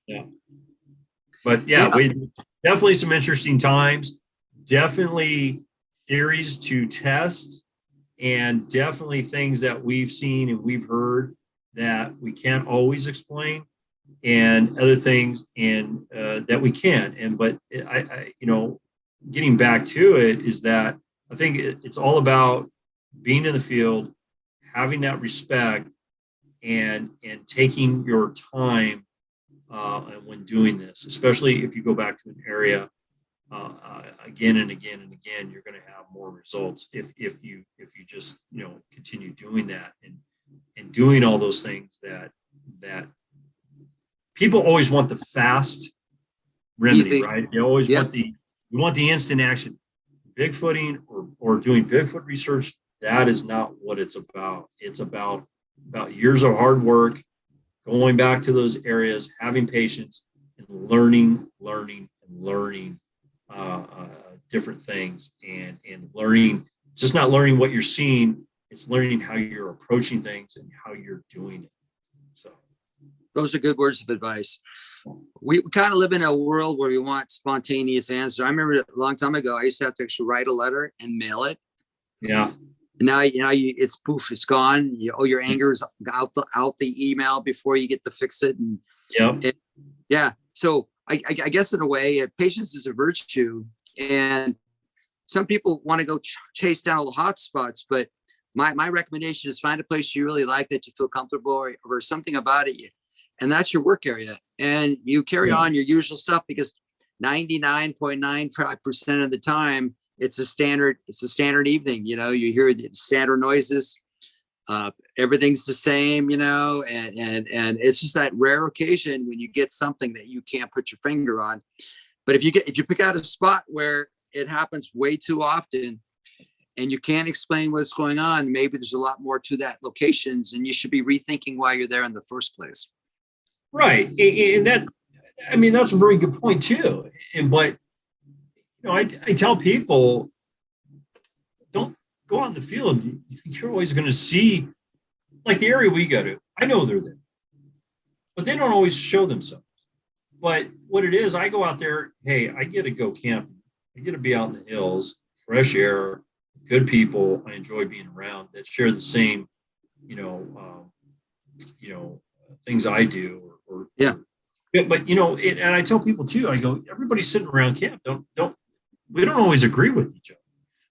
Yeah. But yeah, we definitely some interesting times. Definitely theories to test, and definitely things that we've seen and we've heard that we can't always explain, and other things and that we can. But I getting back to it is that I think it's all about being in the field, having that respect, and taking your time when doing this, especially if you go back to an area again and again and again, you're going to have more results if you just continue doing that and doing all those things that people always want the fast remedy. Easy. Right? They always want the instant action. Bigfooting or doing Bigfoot research, that is not what it's about. It's about years of hard work, going back to those areas, having patience, and learning different things, and learning, just not learning what you're seeing, it's learning how you're approaching things and how you're doing it. So those are good words of advice. We kind of live in a world where we want spontaneous answer. I remember a long time ago, I used to have to actually write a letter and mail it. Yeah. And now, it's poof, it's gone. Your anger is out the email before you get to fix it. And yeah. So I guess in a way, patience is a virtue, and some people want to go chase down all the hot spots, but my recommendation is find a place you really like, that you feel comfortable, or something about it, and that's your work area. And you carry on your usual stuff, because 99.95% of the time, it's a standard evening. You hear the standard noises. Everything's the same, and it's just that rare occasion when you get something that you can't put your finger on. But if you pick out a spot where it happens way too often and you can't explain what's going on, maybe there's a lot more to that locations, and you should be rethinking why you're there in the first place. Right. And that's a very good point too. But I tell people, don't go out in the field. You think you're always going to see, like the area we go to. I know they're there, but they don't always show themselves. But what it is, I go out there. Hey, I get to go camping. I get to be out in the hills, fresh air, good people. I enjoy being around that share the same, things I do. But and I tell people too. I go, everybody's sitting around camp. We don't always agree with each other,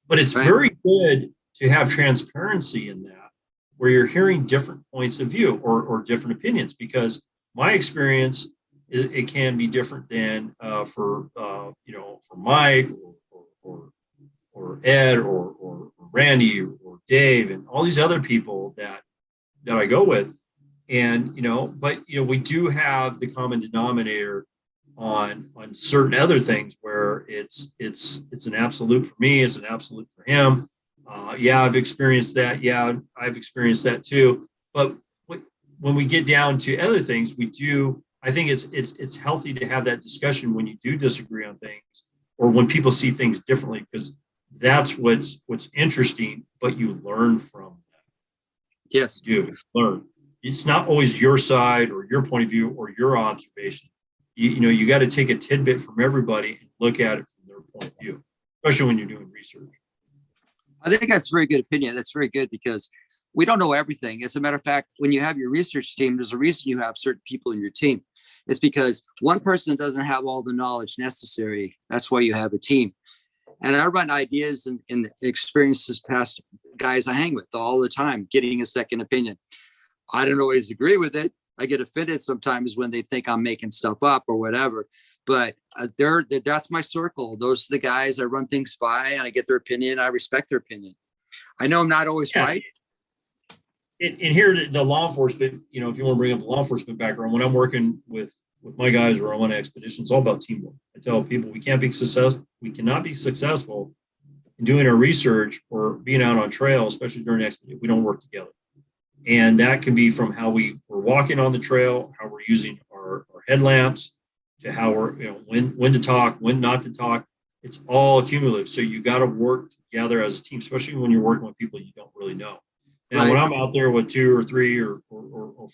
but it's very good to have transparency in that, where you're hearing different points of view or different opinions, because my experience, it can be different than for Mike or Ed or Randy or Dave and all these other people that I go with. And, but we do have the common denominator on certain other things where it's an absolute for me, it's an absolute for him. I've experienced that. Yeah, I've experienced that too. But when we get down to other things, I think it's healthy to have that discussion when you do disagree on things, or when people see things differently, because that's what's interesting, but you learn from that. Yes. You learn. It's not always your side or your point of view or your observation. You got to take a tidbit from everybody and look at it from their point of view, especially when you're doing research. I think that's a very good opinion. That's very good, because we don't know everything. As a matter of fact, when you have your research team, there's a reason you have certain people in your team. It's because one person doesn't have all the knowledge necessary. That's why you have a team. And I run ideas and experiences past guys I hang with all the time, getting a second opinion. I don't always agree with it. I get offended sometimes when they think I'm making stuff up or whatever, but that's my circle. Those are the guys I run things by, and I get their opinion. I respect their opinion. I know I'm not always right. And here, the law enforcement, if you want to bring up the law enforcement background, when I'm working with my guys or I'm on expeditions, it's all about teamwork. I tell people we cannot be successful in doing our research or being out on trail, especially during expedition, if we don't work together. And that can be from how we're walking on the trail, how we're using our headlamps, to how we're, when to talk, when not to talk. It's all cumulative. So you got to work together as a team, especially when you're working with people you don't really know. Now, when I'm out there with 2 or 3 or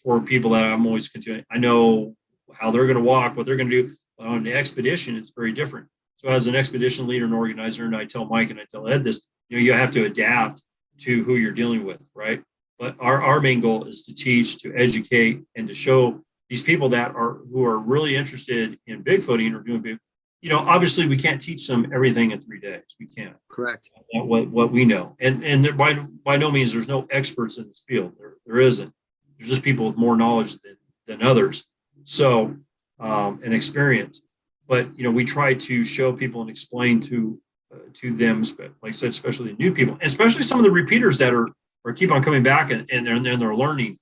4 people that I'm always continuing, I know how they're going to walk, what they're going to do. But on the expedition, it's very different. So as an expedition leader and organizer, and I tell Mike and I tell Ed this, you have to adapt to who you're dealing with, right? But our main goal is to teach, to educate, and to show these people who are really interested in Bigfooting or doing big. Obviously we can't teach them everything in 3 days. We can't. Correct. What we know, and there, by no means there's no experts in this field. There isn't. There's just people with more knowledge than others. So and experience. But we try to show people and explain to them, like I said, especially the new people, and especially some of the repeaters that are keep on coming back and they're learning,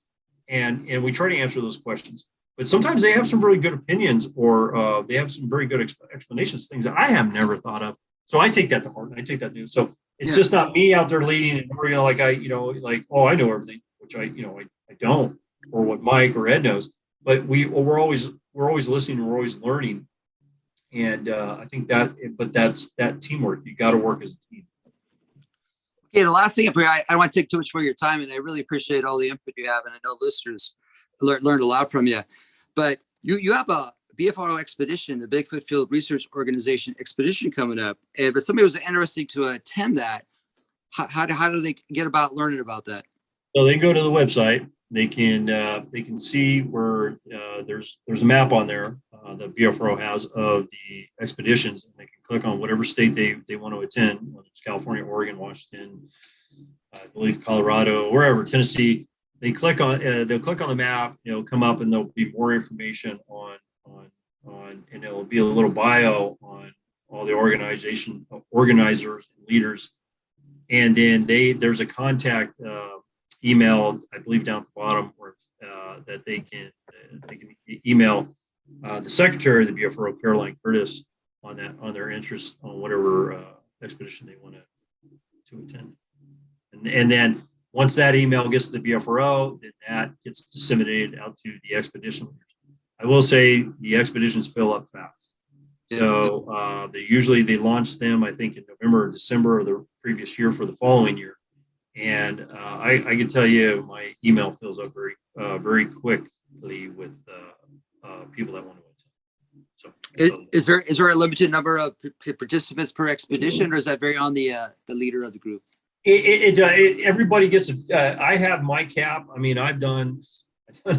and we try to answer those questions. But sometimes they have some very good opinions, or they have some very good explanations, things that I have never thought of. So I take that to heart, and I take that news. So it's just not me out there leading and like I know everything, which I don't, or what Mike or Ed knows. But we're always listening, we're always learning, and I think that's that teamwork. You got to work as a team. Okay, the last thing, I don't want to take too much more of your time, and I really appreciate all the input you have, and I know listeners learned a lot from you. But you have a BFRO expedition, the Bigfoot Field Research Organization expedition coming up. But somebody was interested to attend that. how do they get about learning about that? So they can go to the website. They can see where there's a map on there that BFRO has of the expeditions, and they can click on whatever state they want to attend, whether it's California, Oregon, Washington, I believe Colorado, wherever, Tennessee. They'll click on the map. It'll come up, and there'll be more information on, and it'll be a little bio on all the organizers and leaders, and then there's a contact email, I believe, down at the bottom, where that they can email the secretary of the BFRO, Caroline Curtis, on their interest on whatever expedition they want to attend, and then once that email gets to the BFRO, then that gets disseminated out to the expedition leaders. I will say the expeditions fill up fast. So they launch them, I think, in November or December of the previous year for the following year. And I can tell you, my email fills up very quickly with people that want to attend. So is there a limited number of participants per expedition, or is that vary on the leader of the group? Everybody gets I have my cap. I mean, I've done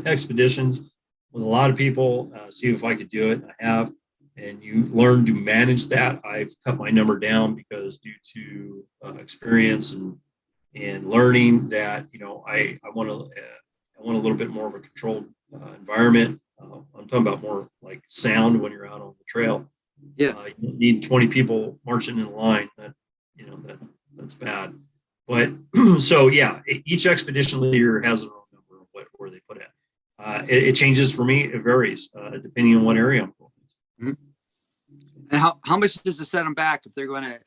expeditions with a lot of people, see if I could do it. I have, and you learn to manage that. I've cut my number down because due to experience and learning that, I want a little bit more of a controlled environment. I'm talking about more like sound when you're out on the trail. Yeah, you need 20 people marching in a line. That's bad. But so yeah, each expedition leader has their own number of where they put it. It changes for me. It varies depending on what area I'm going to. Mm-hmm. And how much does it set them back if they're going to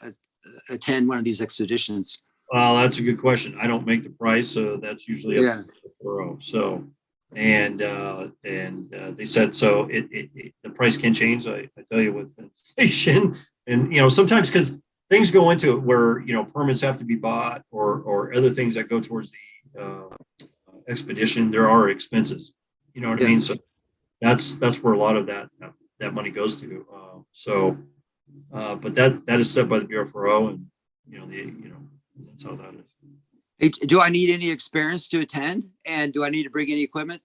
attend one of these expeditions? Well, that's a good question. I don't make the price, so that's usually up to the BFRO. So, and they said so. The price can change. I tell you, with inflation, and sometimes because things go into it where permits have to be bought or other things that go towards the expedition. There are expenses. You know what I mean? So that's where a lot of that money goes to. But that is set by the BFRO, and that's how that is. Hey, do I need any experience to attend? And do I need to bring any equipment?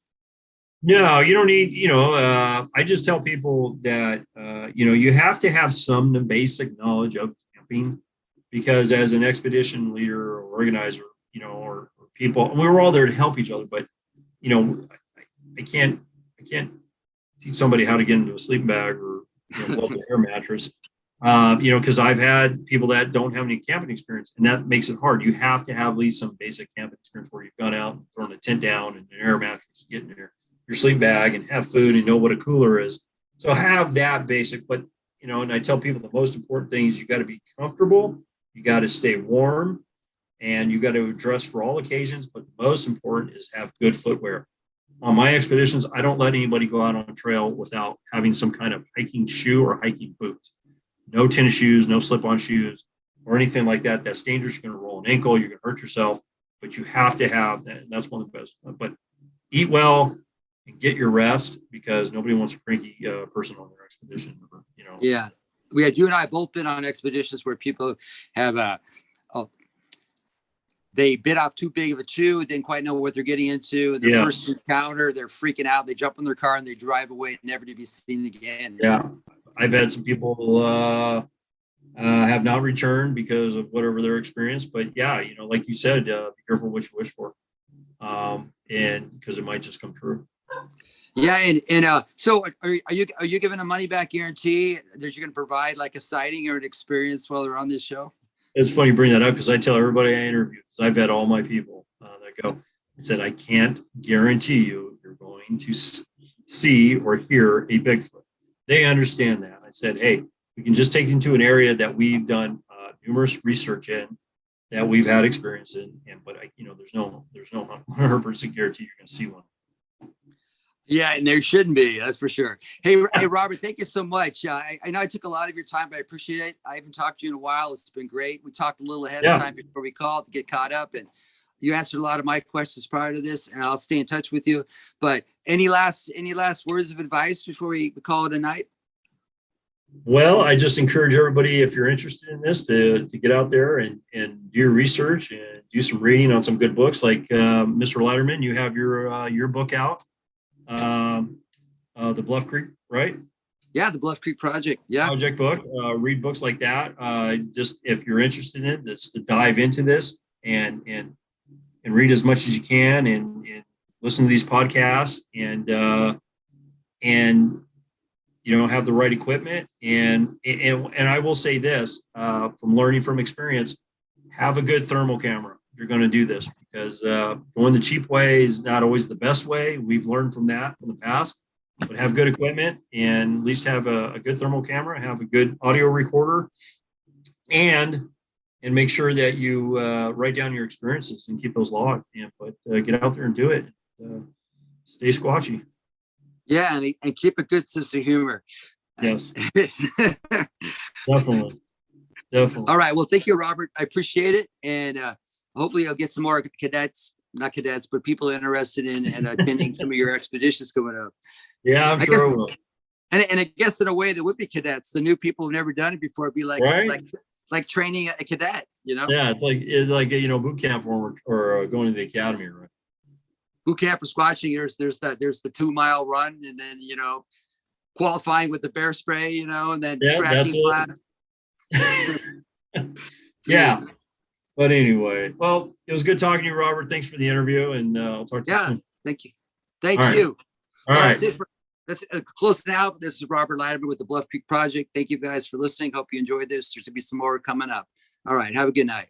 No, you don't need, I just tell people that, you have to have some basic knowledge of camping, because as an expedition leader or organizer, or people, we were all there to help each other, but, I can't teach somebody how to get into a sleeping bag or an air mattress. Because I've had people that don't have any camping experience, and that makes it hard. You have to have at least some basic camping experience where you've gone out and thrown a tent down and an air mattress, get in your sleep bag and have food and know what a cooler is. So have that basic, but, and I tell people the most important thing is you got to be comfortable, you got to stay warm, and you got to dress for all occasions. But the most important is have good footwear. On my expeditions, I don't let anybody go out on a trail without having some kind of hiking shoe or hiking boot. No tennis shoes, no slip-on shoes, or anything like that. That's dangerous. You're going to roll an ankle. You're going to hurt yourself. But you have to have that. And that's one of the best. But eat well and get your rest, because nobody wants a cranky person on their expedition. Yeah. You and I both been on expeditions where people have they bit off too big of a chew, didn't quite know what they're getting into. Their first encounter, they're freaking out. They jump in their car and they drive away, never to be seen again. Yeah. I've had some people have not returned because of whatever their experience, but like you said, be careful what you wish for, and because it might just come true. Yeah, and so are you giving a money back guarantee that you're going to provide like a sighting or an experience while they're on this show? It's funny you bring that up, because I tell everybody I interview, because I've had all my people that go, I said, I can't guarantee you're going to see or hear a Bigfoot. They understand that. I said, hey, we can just take you into an area that we've done numerous research in, that we've had experience in, but there's no 100% guarantee you're going to see one. Yeah, and there shouldn't be, that's for sure. Hey, Robert, thank you so much. I know I took a lot of your time, but I appreciate it. I haven't talked to you in a while. It's been great. We talked a little ahead of time before we called to get caught up, and you answered a lot of my questions prior to this, and I'll stay in touch with you. But any last words of advice before we call it a night? Well, I just encourage everybody, if you're interested in this, to get out there and do your research and do some reading on some good books. Like Mr. Leiterman, you have your book out, the Bluff Creek, right? Yeah, the Bluff Creek Project. Yeah. Project book. Read books like that. Just if you're interested in it, just to dive into this and read as much as you can and listen to these podcasts and have the right equipment. And I will say this, from learning from experience, have a good thermal camera if you're going to do this, because going the cheap way is not always the best way. We've learned from that in the past. But have good equipment and at least have a good thermal camera, have a good audio recorder, and make sure that you write down your experiences and keep those logged. But get out there and do it. Stay squatchy. Yeah, and keep a good sense of humor. Yes. Definitely. All right. Well, thank you, Robert. I appreciate it. And hopefully I'll get some more not cadets, but people interested in attending some of your expeditions coming up. Yeah, I'm sure it will. And I guess in a way that would be cadets, the new people who've never done it before, be like, right? like training a cadet, Yeah, it's like boot camp or going to the academy, right? Boot camp for squatching. There's the 2 mile run, and then qualifying with the bear spray, and then tracking class. Yeah. But anyway, well, it was good talking to you, Robert. Thanks for the interview, and I'll talk to you soon. Thank you. Thank you. All right. That's closing out. This is Robert Leiterman with the Bluff Creek Project. Thank you guys for listening. Hope you enjoyed this. There's going to be some more coming up. All right. Have a good night.